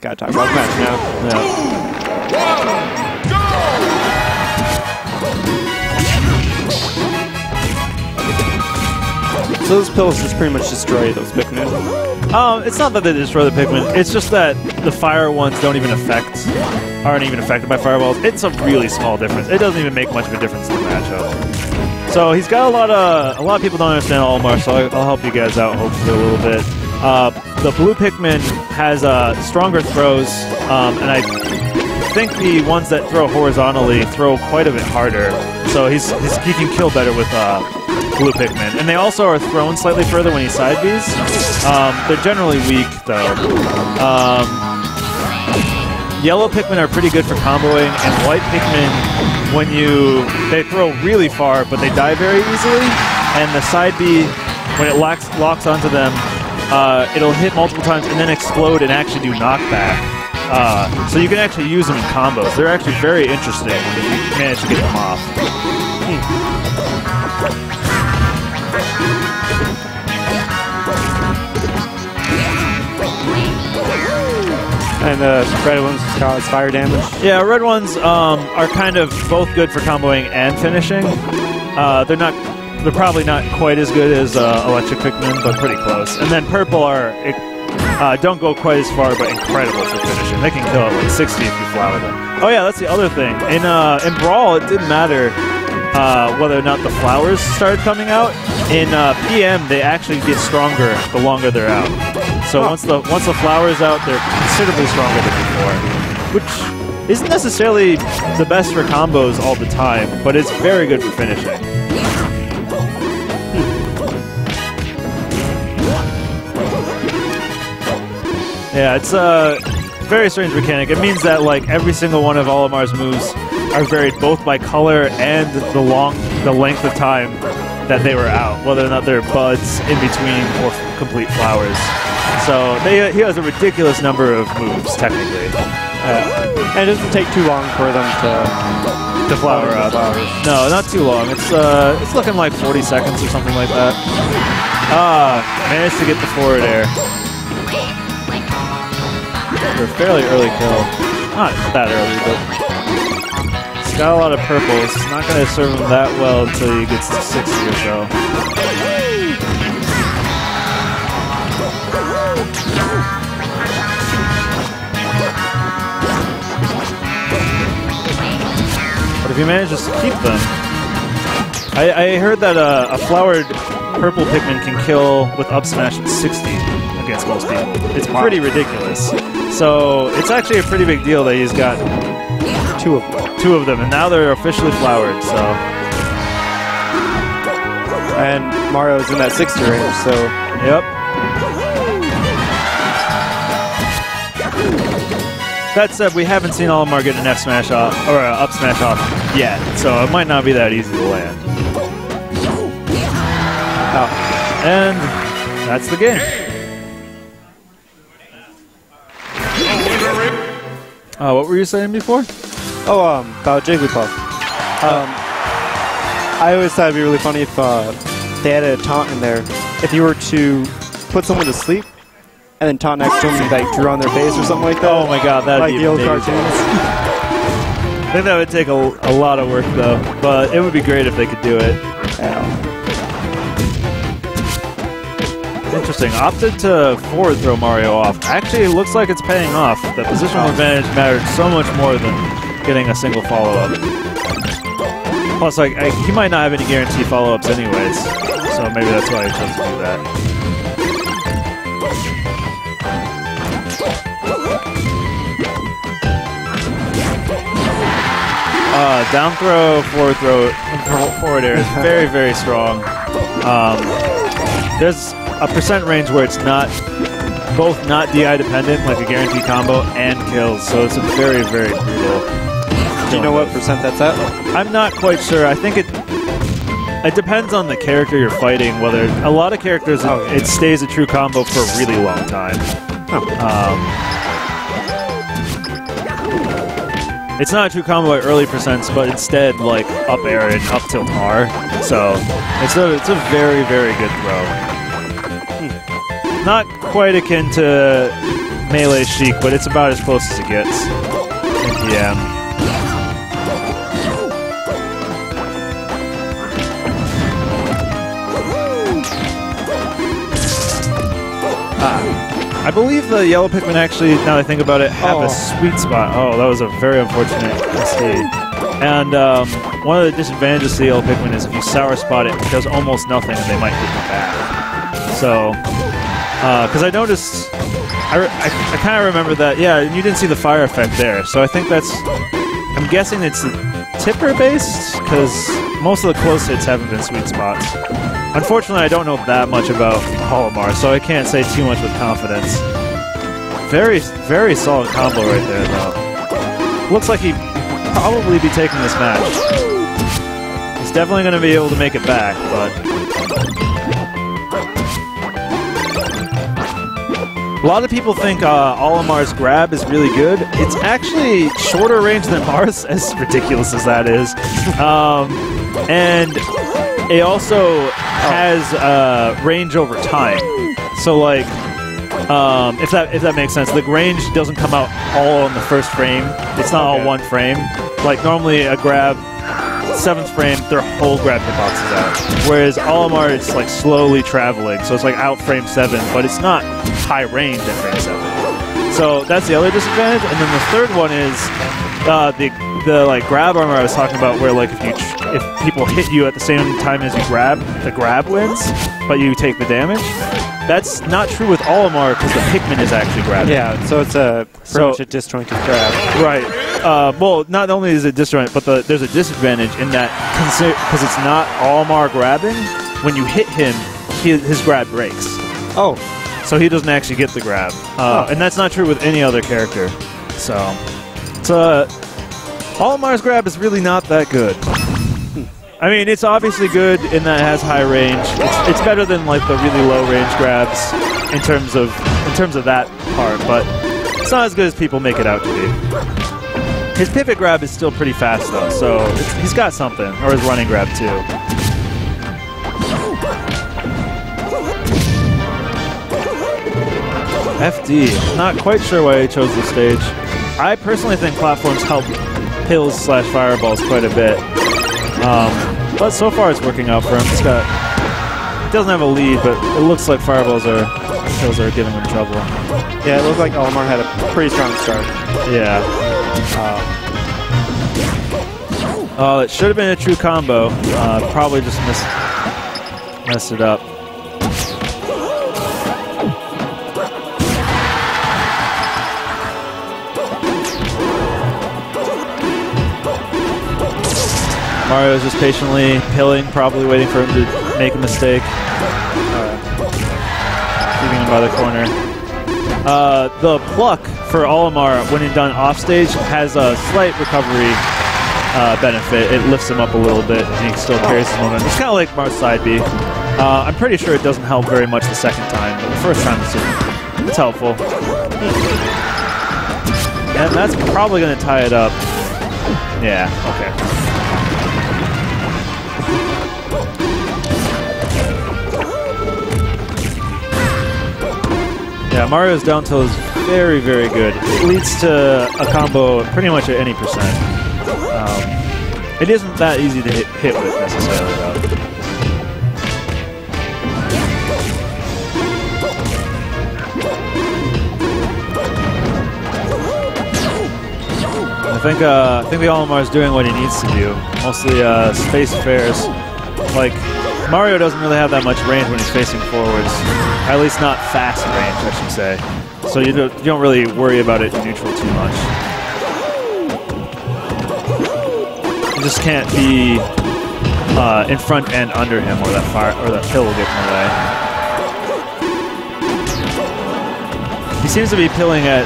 Gotta talk about match now. So those pills just pretty much destroy those Pikmin. It's not that they destroy the Pikmin. It's just that the fire ones aren't even affected by fireballs. It's a really small difference. It doesn't even make much of a difference in the matchup. So he's got a lot of people don't understand Olimar, so I'll help you guys out hopefully a little bit. The blue Pikmin has stronger throws, and I think the ones that throw horizontally throw quite a bit harder. So he can kill better with blue Pikmin. And they also are thrown slightly further when he side Bs. They're generally weak, though. Yellow Pikmin are pretty good for comboing, and white Pikmin, they throw really far, but they die very easily. And the side B, when it locks onto them, it'll hit multiple times and then explode and actually do knockback. So you can actually use them in combos. They're actually very interesting if you manage to get them off. And the red ones cause fire damage. Yeah, red ones are kind of both good for comboing and finishing. They're probably not quite as good as electric Pikmin, but pretty close. And then purple don't go quite as far, but incredible for finishing. They can kill at like 60 if you flower them. Oh yeah, that's the other thing. In Brawl, it didn't matter whether or not the flowers started coming out. In PM, they actually get stronger the longer they're out. So once the flower's out, they're considerably stronger than before, which isn't necessarily the best for combos all the time, but it's very good for finishing. Yeah, it's a very strange mechanic. It means that like every single one of Olimar's moves are varied both by color and the length of time that they were out, whether or not they're buds in between or complete flowers. So he has a ridiculous number of moves, technically. And it doesn't take too long for them to flower up. No, not too long. It's looking like 40 seconds or something like that. Managed to get the forward air. For a fairly early kill. Not that early, but he's got a lot of purples. Not going to serve him that well until he gets to 60 or so. But if he manages to keep them... I heard that a flowered purple Pikmin can kill with up smash at 60 against most people. It's pretty ridiculous. So it's actually a pretty big deal that he's got two of them, and now they're officially flowered. So, and Mario's in that 60 range. So, yep. That said, we haven't seen Olimar get an F smash off or an up smash off yet, so it might not be that easy to land. And that's the game. What were you saying before? Oh, about Jigglypuff. I always thought it'd be really funny if they added a taunt in there. If you were to put someone to sleep and then taunt next to them and like drew on their face or something like that. Oh my god, that'd like be the old amazing. cartoons. I think that would take a lot of work though, but it would be great if they could do it. Yeah. Interesting. Opted to forward throw Mario off. Actually, it looks like it's paying off. The positional advantage mattered so much more than getting a single follow-up. Plus, like, he might not have any guaranteed follow-ups anyways, so maybe that's why he chose to do that. Down throw, forward air is very, very strong. There's a percent range where it's both not DI dependent, like a guaranteed combo, and kills, so it's a very, very brutal. Do you know what percent that's at? I'm not quite sure. I think it depends on the character you're fighting. Whether a lot of characters, it stays a true combo for a really long time. It's not a true combo at early percents, but instead like up air and up tilt R. So it's a very, very good throw. Not quite akin to melee chic, but it's about as close as it gets in PM. I believe the yellow Pikmin actually, now that I think about it, have a sweet spot. Oh, that was a very unfortunate mistake. And one of the disadvantages to the yellow Pikmin is if you sour spot it, it does almost nothing and they might hit you back. So, because I noticed, I kind of remember that, yeah, you didn't see the fire effect there. So I think that's, I'm guessing it's tipper based, because most of the close hits haven't been sweet spots. Unfortunately, I don't know that much about Olimar, so I can't say too much with confidence. Very, very solid combo right there, though. Looks like he'd probably be taking this match. He's definitely going to be able to make it back, but... A lot of people think Olimar's grab is really good. It's actually shorter range than Mars, as ridiculous as that is. And it also has range over time. So, like, if that makes sense, the range doesn't come out all in the first frame. It's not all one frame. Like, normally a grab, 7th frame, their whole grab hitbox is out. Whereas Olimar, it's like slowly traveling. So it's like out frame 7, but it's not high range at frame 7. So that's the other disadvantage. And then the third one is the like grab armor I was talking about, where like if people hit you at the same time as you grab, the grab wins, but you take the damage. That's not true with Olimar because the Pikmin is actually grabbing. Yeah, so it's pretty much a disjointed grab. Right. Well, not only is it disjointed, but there's a disadvantage in that because it's not Olimar grabbing. When you hit him, his grab breaks. Oh. So he doesn't actually get the grab. And that's not true with any other character. So, Olimar's grab is really not that good. I mean, it's obviously good in that it has high range. It's better than like the really low range grabs in terms of that part, but it's not as good as people make it out to be. His pivot grab is still pretty fast though, so he's got something, or his running grab too. FD. Not quite sure why he chose the stage. I personally think platforms help pills/fireballs quite a bit. But so far it's working out for him. He doesn't have a lead, but it looks like fireballs pills are giving him trouble. Yeah, it looks like Olimar had a pretty strong start. Yeah. It should have been a true combo. Probably just messed it up. Mario's just patiently pilling, probably waiting for him to make a mistake. Leaving him by the corner. The pluck for Olimar, when it's done offstage, has a slight recovery benefit. It lifts him up a little bit, and he still carries his momentum. It's kind of like Mars side B. I'm pretty sure it doesn't help very much the second time, but the first time it's helpful. And that's probably going to tie it up. Yeah, okay. Yeah, Mario's down tilt is very, very good. It leads to a combo pretty much at any percent. It isn't that easy to hit with necessarily, though. I think the Olimar is doing what he needs to do. Mostly space affairs. Like, Mario doesn't really have that much range when he's facing forwards. At least not fast range, I should say. So you don't really worry about it in neutral too much. You just can't be in front and under him, or that pill will get in the way. He seems to be pilling at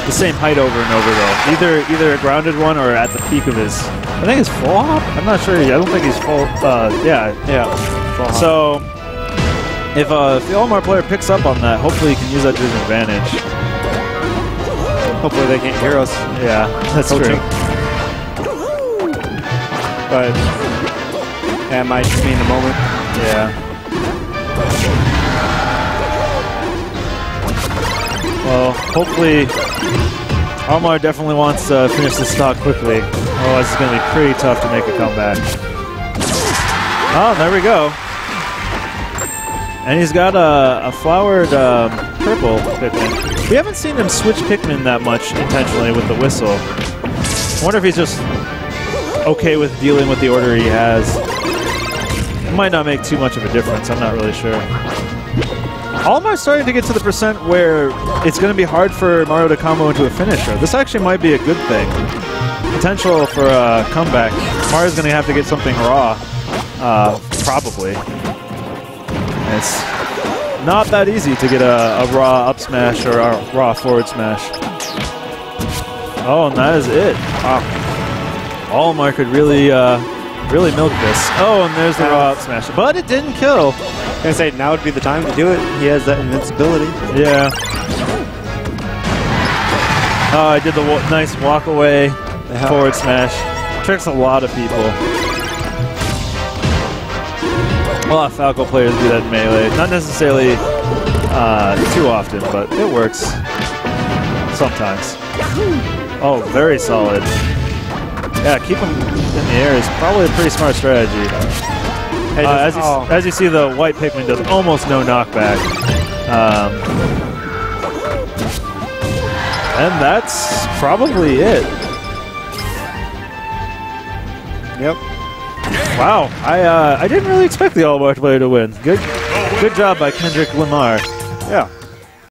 the same height over and over, though. Either a grounded one or at the peak of his. I think it's full hop. I'm not sure. I don't think he's full. Yeah. Full hop. So if the Olimar player picks up on that, hopefully he can use that to his advantage. Hopefully they can't hear us. Yeah, that's true. But that might just be in the moment. Yeah. Well, hopefully, Olimar definitely wants to finish this stock quickly. Otherwise, it's going to be pretty tough to make a comeback. Oh, there we go. And he's got a flowered purple Pikmin. We haven't seen him switch Pikmin that much intentionally with the whistle. I wonder if he's just okay with dealing with the order he has. It might not make too much of a difference. I'm not really sure. Olimar's starting to get to the percent where it's going to be hard for Mario to combo into a finisher. This actually might be a good thing. Potential for a comeback. Mario's going to have to get something raw, probably. And it's not that easy to get a raw up smash or a raw forward smash. Oh, and that is it. Wow. Olimar could really milk this. Oh, and there's the raw up smash. But it didn't kill. I was gonna say, now would be the time to do it. He has that invincibility. Yeah. Oh, I did the nice walk away forward smash. Tricks a lot of people. A lot of Falco players do that in Melee. Not necessarily too often, but it works sometimes. Oh, very solid. Yeah, keep him in the air is probably a pretty smart strategy. As you see, the white Pikmin does almost no knockback. And that's probably it. Yep. Wow, I didn't really expect the Olimar player to win. Good job by Kendrick Limar. Yeah.